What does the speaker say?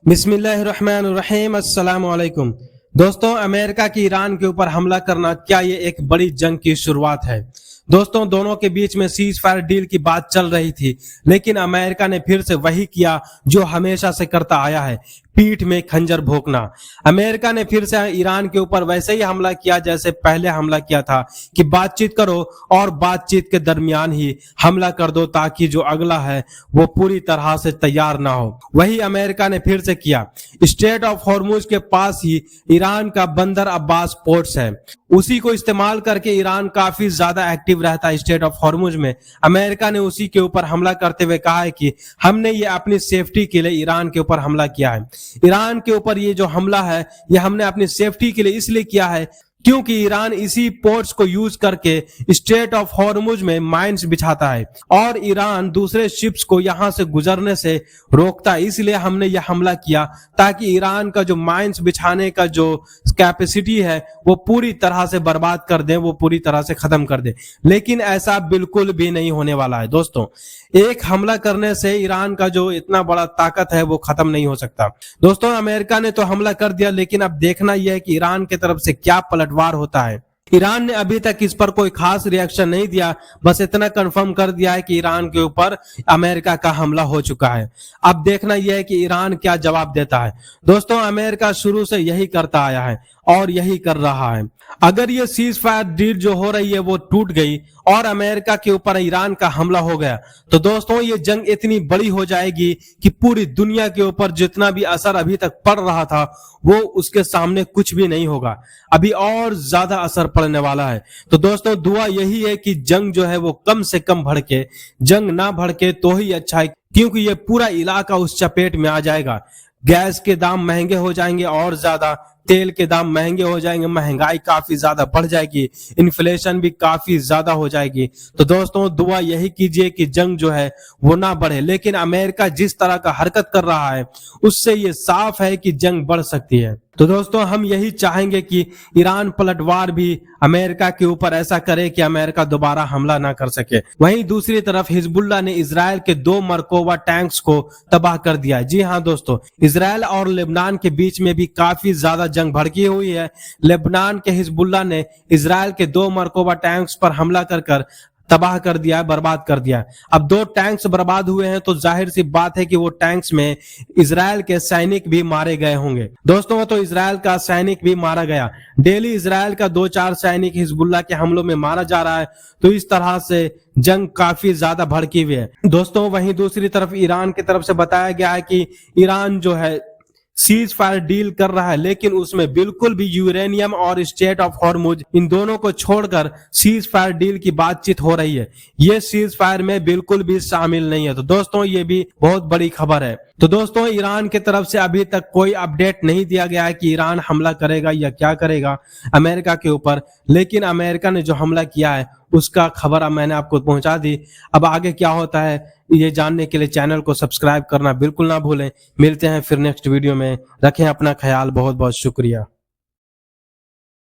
बिस्मिल्लाहिर्रहमानिर्रहीम, अस्सलाम वालेकुम। दोस्तों, अमेरिका की ईरान के ऊपर हमला करना क्या ये एक बड़ी जंग की शुरुआत है? दोस्तों, दोनों के बीच में सीज फायर डील की बात चल रही थी, लेकिन अमेरिका ने फिर से वही किया जो हमेशा से करता आया है, पीठ में खंजर भोंकना। अमेरिका ने फिर से ईरान के ऊपर वैसे ही हमला किया जैसे पहले हमला किया था कि बातचीत करो और बातचीत के दरमियान ही हमला कर दो ताकि जो अगला है वो पूरी तरह से तैयार ना हो। वही अमेरिका ने फिर से किया। स्ट्रेट ऑफ हॉर्मुज के पास ही ईरान का बंदर अब्बास पोर्ट्स है, उसी को इस्तेमाल करके ईरान काफी ज्यादा एक्टिव रहता है स्ट्रेट ऑफ हॉर्मुज में। अमेरिका ने उसी के ऊपर हमला करते हुए कहा है कि हमने ये अपनी सेफ्टी के लिए ईरान के ऊपर हमला किया है। ईरान के ऊपर ये जो हमला है ये हमने अपनी सेफ्टी के लिए इसलिए किया है क्योंकि ईरान इसी पोर्ट्स को यूज करके स्ट्रेट ऑफ हॉर्मुज में माइंस बिछाता है और ईरान दूसरे शिप्स को यहां से गुजरने से रोकता है। इसलिए हमने यह हमला किया ताकि ईरान का जो माइंस बिछाने का जो कैपेसिटी है वो पूरी तरह से बर्बाद कर दे, वो पूरी तरह से खत्म कर दे। लेकिन ऐसा बिल्कुल भी नहीं होने वाला है। दोस्तों, एक हमला करने से ईरान का जो इतना बड़ा ताकत है वो खत्म नहीं हो सकता। दोस्तों, अमेरिका ने तो हमला कर दिया, लेकिन अब देखना यह है कि ईरान की तरफ से क्या पलटवार होता है। ईरान ने अभी तक इस पर कोई खास रिएक्शन नहीं दिया, बस इतना कंफर्म कर दिया है कि ईरान के ऊपर अमेरिका का हमला हो चुका है। अब देखना यह है कि ईरान क्या जवाब देता है। दोस्तों, अमेरिका शुरू से यही करता आया है और यही कर रहा है। अगर ये सीज फायर डील जो हो रही है वो टूट गई और अमेरिका के ऊपर ईरान का हमला हो गया तो दोस्तों ये जंग इतनी बड़ी हो जाएगी कि पूरी दुनिया के ऊपर जितना भी असर अभी तक पड़ रहा था वो उसके सामने कुछ भी नहीं होगा, अभी और ज्यादा असर पड़ने वाला है। तो दोस्तों, दुआ यही है कि जंग जो है वो कम से कम भड़के, जंग ना भड़के तो ही अच्छा है, क्योंकि ये पूरा इलाका उस चपेट में आ जाएगा। गैस के दाम महंगे हो जाएंगे और ज्यादा, तेल के दाम महंगे हो जाएंगे, महंगाई काफी ज्यादा बढ़ जाएगी, इन्फ्लेशन भी काफी ज्यादा हो जाएगी। तो दोस्तों, दुआ यही कीजिए कि जंग जो है वो ना बढ़े। लेकिन अमेरिका जिस तरह का हरकत कर रहा है उससे ये साफ है कि जंग बढ़ सकती है। तो दोस्तों, हम यही चाहेंगे कि ईरान पलटवार भी अमेरिका के ऊपर ऐसा करे कि अमेरिका दोबारा हमला ना कर सके। वहीं दूसरी तरफ हिजबुल्लाह ने इजराइल के 2 मरकोवा टैंक्स को तबाह कर दिया है। जी हाँ दोस्तों, इजराइल और लेबनान के बीच में भी काफी ज्यादा जंग भड़की हुई है। लेबनान के हिजबुल्लाह ने इजराइल के 2 मरकोवा टैंक्स पर हमला कर तबाह कर दिया है, बर्बाद कर दिया है। अब 2 टैंक्स बर्बाद हुए हैं तो जाहिर सी बात है कि वो टैंक्स में इजराइल के सैनिक भी मारे गए होंगे। दोस्तों, तो इजराइल का सैनिक भी मारा गया। डेली इजराइल का 2-4 सैनिक हिजबुल्लाह के हमलों में मारा जा रहा है। तो इस तरह से जंग काफी ज्यादा भड़की हुई है। दोस्तों, वहीं दूसरी तरफ ईरान की तरफ से बताया गया है कि ईरान जो है सीज फायर डील कर रहा है, लेकिन उसमें बिल्कुल भी यूरेनियम और स्ट्रेट ऑफ हॉर्मुज इन दोनों को छोड़कर सीज फायर डील की बातचीत हो रही है। ये सीज फायर में बिल्कुल भी शामिल नहीं है। तो दोस्तों, ये भी बहुत बड़ी खबर है। तो दोस्तों, ईरान की तरफ से अभी तक कोई अपडेट नहीं दिया गया है कि ईरान हमला करेगा या क्या करेगा अमेरिका के ऊपर, लेकिन अमेरिका ने जो हमला किया है उसका खबर अब मैंने आपको पहुंचा दी। अब आगे क्या होता है ये जानने के लिए चैनल को सब्सक्राइब करना बिल्कुल ना भूलें। मिलते हैं फिर नेक्स्ट वीडियो में। रखें अपना ख्याल। बहुत बहुत शुक्रिया।